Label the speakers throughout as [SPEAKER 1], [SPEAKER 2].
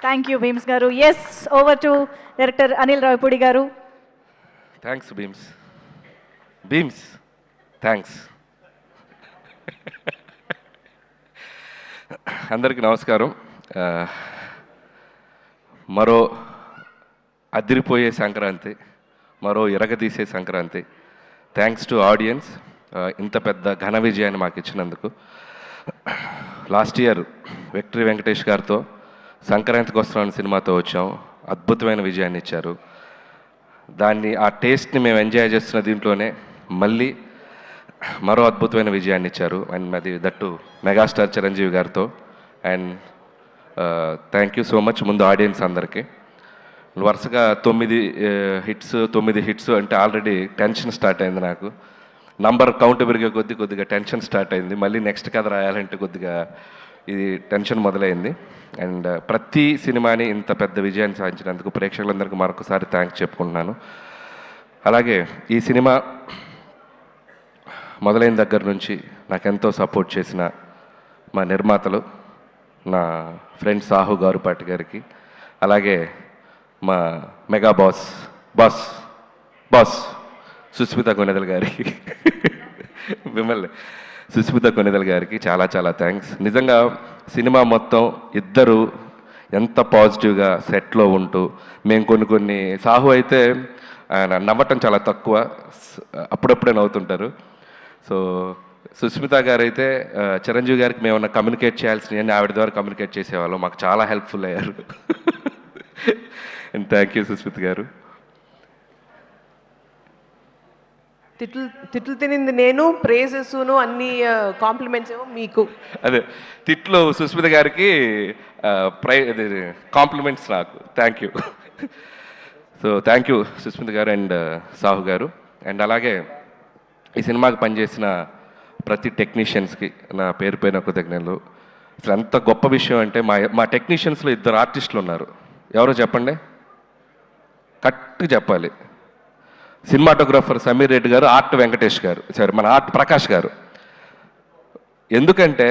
[SPEAKER 1] Thank you Bheems గారు. Yes, over to director Anil Ravipudi గారు.
[SPEAKER 2] Thanks Bheems. Bheems thanks. అందరికీ నమస్కారం. మరో అదిరిపోయే సంక్రాంతి, మరో ఇరగదీసే సంక్రాంతి. థ్యాంక్స్ టు ఆడియన్స్, ఇంత పెద్ద ఘన విజయాన్ని మాకు ఇచ్చినందుకు. లాస్ట్ ఇయర్ విక్టరీ వెంకటేష్ గారితో సంక్రాంతికి వస్తున్నాం సినిమాతో వచ్చాం. అద్భుతమైన విజయాన్ని ఇచ్చారు. దాన్ని, ఆ టేస్ట్ని మేము ఎంజాయ్ చేస్తున్న దీంట్లోనే మళ్ళీ మరో అద్భుతమైన విజయాన్ని ఇచ్చారు. అండ్ అది దట్టు మెగాస్టార్ చిరంజీవి గారితో. And thank you so much ముందు ఆడియన్స్ అందరికీ. వరుసగా 9 హిట్స్ అంటే ఆల్రెడీ టెన్షన్ స్టార్ట్ అయింది నాకు. నంబర్ కౌంట్ పెరిగే కొద్దిగా టెన్షన్ స్టార్ట్ అయింది. మళ్ళీ నెక్స్ట్ కథ రాయాలంటే కొద్దిగా ఇది టెన్షన్ మొదలైంది. అండ్ ప్రతి సినిమాని ఇంత పెద్ద విజయాన్ని సాధించినందుకు ప్రేక్షకులందరికీ మరొకసారి థ్యాంక్స్ చెప్పుకుంటున్నాను. అలాగే ఈ సినిమా మొదలైన దగ్గర నుంచి నాకెంతో సపోర్ట్ చేసిన మా నిర్మాతలు, నా ఫ్రెండ్ సాహు గారుపాటి గారికి, అలాగే మా మెగా బాస్ సుస్మిత కొనెదల్ గారికి, మిమ్మల్ని సుస్మిత కొనెదల్ గారికి చాలా చాలా థ్యాంక్స్. నిజంగా సినిమా మొత్తం ఇద్దరు ఎంత పాజిటివ్గా సెట్లో ఉంటూ, మేము కొన్ని సాహు అయితే ఆయన నవ్వటం చాలా తక్కువ, అప్పుడప్పుడే నవ్వుతుంటారు. సో సుస్మిత గారు అయితే చిరంజీవి గారికి మేమన్నా కమ్యూనికేట్ చేయాల్సినవి ఆవిడ ద్వారా కమ్యూనికేట్ చేసేవాళ్ళం. మాకు చాలా హెల్ప్ఫుల్ అయ్యారు. అండ్ థ్యాంక్ యూ సుస్మిత గారు.
[SPEAKER 3] తిట్లు తినింది నేను, ప్రేజెస్ను అన్ని కాంప్లిమెంట్స్ ఏమో మీకు.
[SPEAKER 2] అదే తిట్లు సుస్మిత గారికి, కాంప్లిమెంట్స్ నాకు. Thank you. So thank you Susmita గారు అండ్ సాహు గారు. అండ్ అలాగే ఈ సినిమాకి పనిచేసిన ప్రతి టెక్నీషియన్స్కి నా పేరు పైన కృతజ్ఞతలు. అసలు ఎంత గొప్ప విషయం అంటే మా టెక్నీషియన్స్లో 2 ఆర్టిస్టులు ఉన్నారు. ఎవరో చెప్పండి, కరెక్ట్గా చెప్పాలి. సినిమాటోగ్రాఫర్ సమీర్ రెడ్డి గారు, ఆర్ట్ వెంకటేష్ గారు, సారీ మన ఆర్ట్ ప్రకాష్ గారు. ఎందుకంటే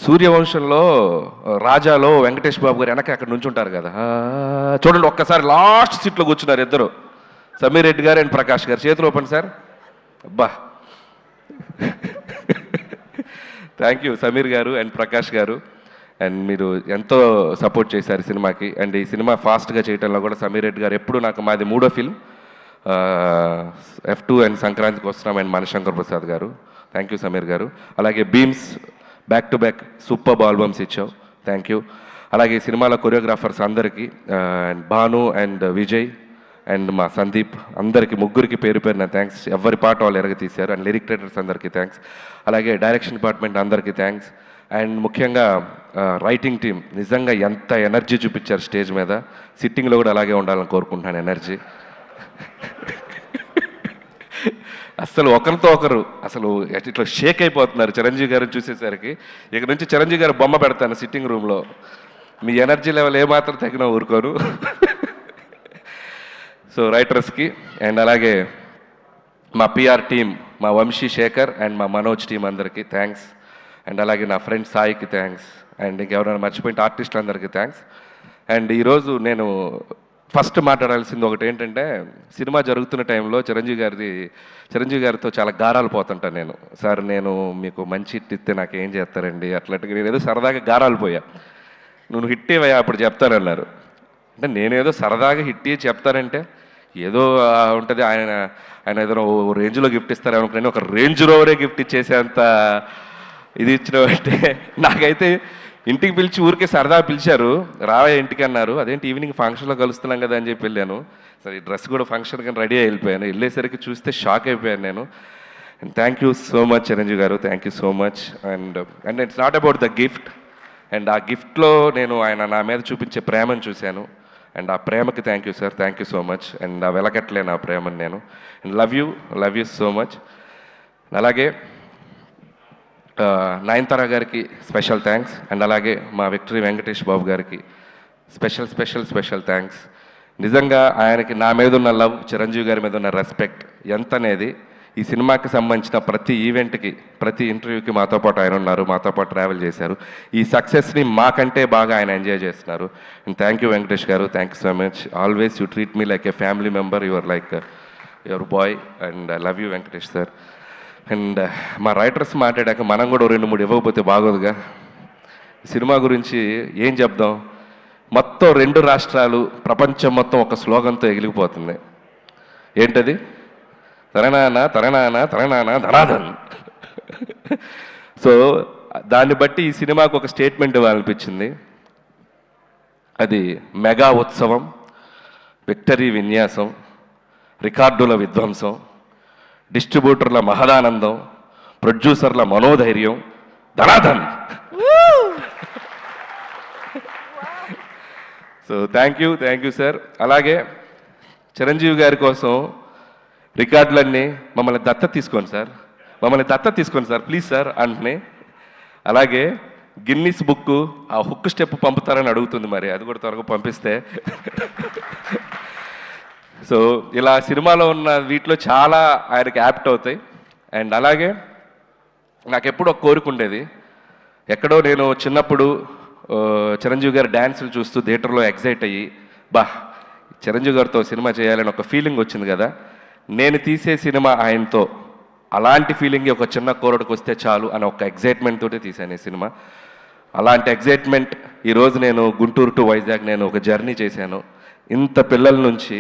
[SPEAKER 2] సూర్యవంశంలో రాజాలో వెంకటేష్ బాబు గారు వెనక అక్కడ నుంచి ఉంటారు కదా, చూడండి ఒక్కసారి లాస్ట్ సీట్లో కూర్చున్నారు ఇద్దరు, సమీర్ రెడ్డి గారు అండ్ ప్రకాష్ గారు. చేతులు ఓపెన్ సార్. అబ్బా, థ్యాంక్ యూ సమీర్ గారు అండ్ ప్రకాష్ గారు. అండ్ మీరు ఎంతో సపోర్ట్ చేశారు సినిమాకి. అండ్ ఈ సినిమా ఫాస్ట్గా చేయడంలో కూడా సమీర్ రెడ్డి గారు ఎప్పుడు నాకు, మాది 3వ ఫిల్మ్ F2 అండ్ సంక్రాంతికి వస్తున్నాం. అండ్ మనశంకర్ ప్రసాద్ గారు, థ్యాంక్ యూ సమీర్ గారు. అలాగే Bheems back to back super albums ఇచ్చావు, థ్యాంక్ యూ. అలాగే ఈ సినిమాలో కొరియోగ్రాఫర్స్ అందరికీ, and Bhanu and Vijay and మా సందీప్, అందరికీ ముగ్గురికి పేరు పేరున థ్యాంక్స్. ఎవరి పాట వాళ్ళు ఎరగ తీశారు. అండ్ లిరిక్ రైటర్స్ అందరికీ థ్యాంక్స్. అలాగే డైరెక్షన్ డిపార్ట్మెంట్ అందరికీ థ్యాంక్స్. అండ్ ముఖ్యంగా రైటింగ్ టీం నిజంగా ఎంత ఎనర్జీ చూపించారు స్టేజ్ మీద. సిట్టింగ్లో కూడా అలాగే ఉండాలని కోరుకుంటున్నాను ఎనర్జీ. అసలు ఒకరితో ఒకరు అసలు ఇట్లా షేక్ అయిపోతున్నారు చిరంజీవి గారిని చూసేసరికి. ఇక నుంచి చిరంజీవి గారు బొమ్మ పెడతాను సిట్టింగ్ రూమ్లో. మీ ఎనర్జీ లెవెల్ ఏమాత్రం తగిన ఊరుకోరు. సో రైటర్స్కి, అండ్ అలాగే మా పిఆర్ టీం, మా వంశీ శేఖర్ అండ్ మా మనోజ్ టీం అందరికీ థ్యాంక్స్. అండ్ అలాగే నా ఫ్రెండ్ సాయికి థ్యాంక్స్. అండ్ ఇంకెవరైనా మర్చిపోయిన ఆర్టిస్టులు అందరికీ థ్యాంక్స్. అండ్ ఈరోజు నేను ఫస్ట్ మాట్లాడాల్సింది ఒకటి ఏంటంటే, సినిమా జరుగుతున్న టైంలో చిరంజీవి గారితో చాలా గారాలు పోతుంటాను నేను. సార్ నేను మీకు మంచి హిట్ ఇస్తే నాకు ఏం చేస్తారండి అట్లాంటిగా. నేను ఏదో సరదాగా గారాలు పోయా. నువ్వు హిట్ ఇవ్వయా అప్పుడు చెప్తానన్నారు. అంటే నేనేదో సరదాగా హిట్ ఇచ్చి చెప్తానంటే ఏదో ఉంటుంది, ఆయన ఏదైనా రేంజ్లో గిఫ్ట్ ఇస్తారేమనుకున్నాను. ఒక రేంజ్ రోవరే గిఫ్ట్ ఇచ్చేసేంత ఇది ఇచ్చినవంటే, నాకైతే ఇంటికి పిలిచి ఊరికే సరదా పిలిచారు, రావయ్య ఇంటికి అన్నారు. అదేంటి ఈవినింగ్ ఫంక్షన్లో కలుస్తున్నాం కదా అని చెప్పి వెళ్ళాను. సరే ఈ డ్రెస్ కూడా ఫంక్షన్ కానీ రెడీ వెళ్ళిపోయాను. వెళ్ళేసరికి చూస్తే షాక్ అయిపోయాను నేను. And thank you so much Chiranjeevi garu, thank you so much. And it's not about the gift. And ఆ గిఫ్ట్లో నేను ఆయన నా మీద చూపించే ప్రేమను చూశాను. అండ్ ఆ ప్రేమకి thank you sir, thank you so much. And ఆ వెలకట్లేను ఆ ప్రేమను నేను. And love you so much. అలాగే నయనతార గారికి స్పెషల్ థ్యాంక్స్. అండ్ అలాగే మా విక్టరీ వెంకటేష్ బాబు గారికి స్పెషల్ థ్యాంక్స్. నిజంగా ఆయనకి నా మీద ఉన్న లవ్, చిరంజీవి గారి మీద ఉన్న రెస్పెక్ట్ ఎంత అనేది ఈ సినిమాకి సంబంధించిన ప్రతి ఈవెంట్కి, ప్రతి ఇంటర్వ్యూకి మాతో పాటు ఆయన ఉన్నారు, మాతో పాటు ట్రావెల్ చేశారు. ఈ సక్సెస్ని మాకంటే బాగా ఆయన ఎంజాయ్ చేస్తున్నారు. అండ్ థ్యాంక్ యూ వెంకటేష్ గారు, thank you so much. Always you treat me like A family member. Your like your boy and I love you Venkatesh sir. And మా రైటర్స్ మాట్లాడాక మనం కూడా 2-3 ఇవ్వకపోతే బాగోదుగా. సినిమా గురించి ఏం చెప్దాం, మొత్తం 2 రాష్ట్రాలు, ప్రపంచం మొత్తం ఒక స్లోగన్తో ఎగిలిపోతుంది. ఏంటది? తరణాన తరణాన తరణాన ధనాధన్. సో దాన్ని బట్టి ఈ సినిమాకు ఒక స్టేట్మెంట్ ఇవ్వాలనిపించింది. అది మెగా ఉత్సవం, విక్టరీ విన్యాసం, రికార్డుల విధ్వంసం, డిస్ట్రిబ్యూటర్ల మహదానందం, ప్రొడ్యూసర్ల మనోధైర్యం, ధనాధన్. So thank you sir. అలాగే చిరంజీవి గారి కోసం రికార్డులన్నీ మమ్మల్ని దత్తత తీసుకోండి సార్, ప్లీజ్ సార్ అంటున్నాయి. అలాగే గిన్నిస్ బుక్ ఆ హుక్ స్టెప్ పంపుతారని అడుగుతుంది, మరి అది కూడా త్వరగా పంపిస్తే. సో ఇలా సినిమాలో ఉన్న వీటిలో చాలా ఆయనకి యాప్ట్ అవుతాయి. అండ్ అలాగే నాకు ఎప్పుడు ఒక కోరిక ఉండేది, ఎక్కడో నేను చిన్నప్పుడు చిరంజీవి గారి డ్యాన్సులు చూస్తూ థియేటర్లో ఎగ్జైట్ అయ్యి, చిరంజీవి గారితో సినిమా చేయాలని ఒక ఫీలింగ్ వచ్చింది కదా, నేను తీసే సినిమా ఆయనతో అలాంటి ఫీలింగ్ ఒక చిన్న కోరడికి వస్తే చాలు అని ఒక ఎగ్జైట్మెంట్ తోటి తీశాను ఈ సినిమా. అలాంటి ఎగ్జైట్మెంట్ ఈరోజు నేను గుంటూరు టు వైజాగ్ నేను ఒక జర్నీ చేశాను. ఇంత పిల్లల నుంచి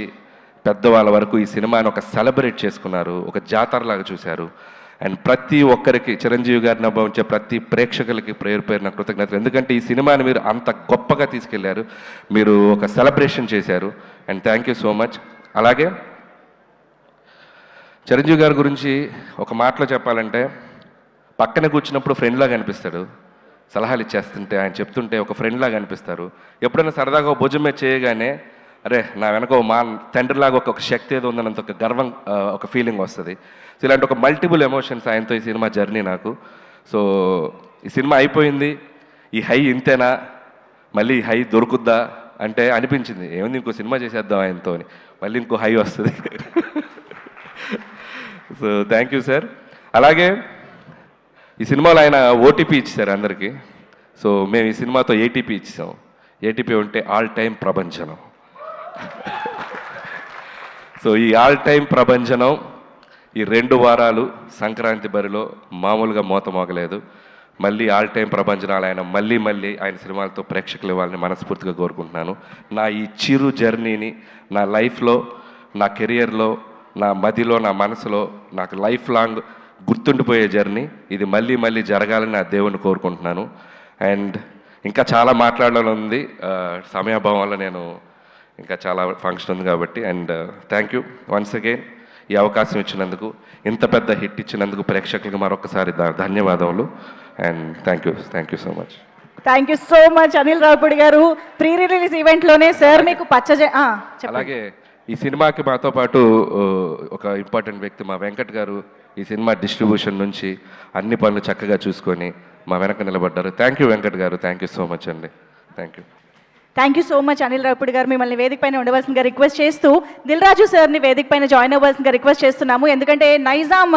[SPEAKER 2] పెద్దవాళ్ళ వరకు ఈ సినిమాని ఒక సెలబ్రేట్ చేసుకున్నారు, ఒక జాతరలాగా చూశారు. అండ్ ప్రతి ఒక్కరికి, చిరంజీవి గారిని అనుభవించే ప్రతి ప్రేక్షకులకి పేరున కృతజ్ఞతలు. ఎందుకంటే ఈ సినిమాని మీరు అంత గొప్పగా తీసుకెళ్లారు, మీరు ఒక సెలబ్రేషన్ చేశారు. And thank you so much. అలాగే చిరంజీవి గారి గురించి ఒక మాటలో చెప్పాలంటే, పక్కన కూర్చున్నప్పుడు ఫ్రెండ్లాగా అనిపిస్తాడు, సలహాలు ఇచ్చేస్తుంటే ఆయన చెప్తుంటే ఒక ఫ్రెండ్లాగా అనిపిస్తారు. ఎప్పుడైనా సరదాగా భుజం మీద చేయగానే అరే నా వెనక మా తండ్రిలాగా ఒక శక్తి ఏదో ఉందన్నంత ఒక గర్వం, ఒక ఫీలింగ్ వస్తుంది. సో ఇలాంటి ఒక మల్టిపుల్ ఎమోషన్స్ ఆయనతో ఈ సినిమా జర్నీ నాకు. సో ఈ సినిమా అయిపోయింది, ఈ హై ఇంతేనా, మళ్ళీ ఈ హై దొరుకుద్దా అంటే అనిపించింది, ఏముంది ఇంకో సినిమా చేసేద్దాం ఆయనతో అని, మళ్ళీ ఇంకో హై వస్తుంది. So thank you sir. అలాగే ఈ సినిమాలో ఆయన ఓటీపీ ఇచ్చారు అందరికీ. సో మేము ఈ సినిమాతో ఏటీపీ ఇచ్చాం. ఏటీపీ ఉంటే ఆల్ టైమ్ ప్రభంజనం. సో ఈ ఆల్ టైమ్ ప్రభంజనం ఈ 2 వారాలు సంక్రాంతి బరిలో మామూలుగా మోత మోగలేదు. మళ్ళీ ఆల్ టైమ్ ప్రభంజనాలు ఆయన మళ్ళీ ఆయన సినిమాలతో ప్రేక్షకులు ఇవ్వాలని మనస్ఫూర్తిగా కోరుకుంటున్నాను. నా ఈ చిరు జర్నీని నా లైఫ్లో, నా కెరియర్లో, నా మదిలో, నా మనసులో నాకు లైఫ్ లాంగ్ గుర్తుండిపోయే జర్నీ ఇది మళ్ళీ జరగాలని నా దేవుని కోరుకుంటున్నాను. అండ్ ఇంకా చాలా మాట్లాడాలని ఉంది, సమయాభావం వల్ల నేను ఇంకా చాలా ఫంక్షన్ ఉంది కాబట్టి. And thank you once again ఈ అవకాశం ఇచ్చినందుకు, ఇంత పెద్ద హిట్ ఇచ్చినందుకు ప్రేక్షకులకు మరొకసారి ధన్యవాదములు. And thank you so much.
[SPEAKER 1] Thank you so much Anil Ravipudi garu. Pre release ఈవెంట్లోనే sir మీకు
[SPEAKER 2] అలాగే ఈ సినిమాకి మాతో పాటు ఒక ఇంపార్టెంట్ వ్యక్తి మా వెంకట్ గారు ఈ సినిమా డిస్ట్రిబ్యూషన్ నుంచి అన్ని పనులు చక్కగా చూసుకొని మా వెనక నిలబడ్డారు. థ్యాంక్ యూ వెంకట్ గారు, థ్యాంక్ యూ సో మచ్ అండి.
[SPEAKER 1] Thank you so much Anil Ravipudi గారు. మిమ్మల్ని వేదిక పైన ఉండవలసిందిగా రిక్వెస్ట్ చేస్తూ దిల్ రాజు సార్ని వేదిక పైన జాయిన్ అవ్వాల్సిందిగా రిక్వెస్ట్ చేస్తున్నాము. ఎందుకంటే నైజాం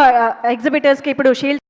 [SPEAKER 1] ఎగ్జిబిటర్స్కి ఇప్పుడు షీల్డ్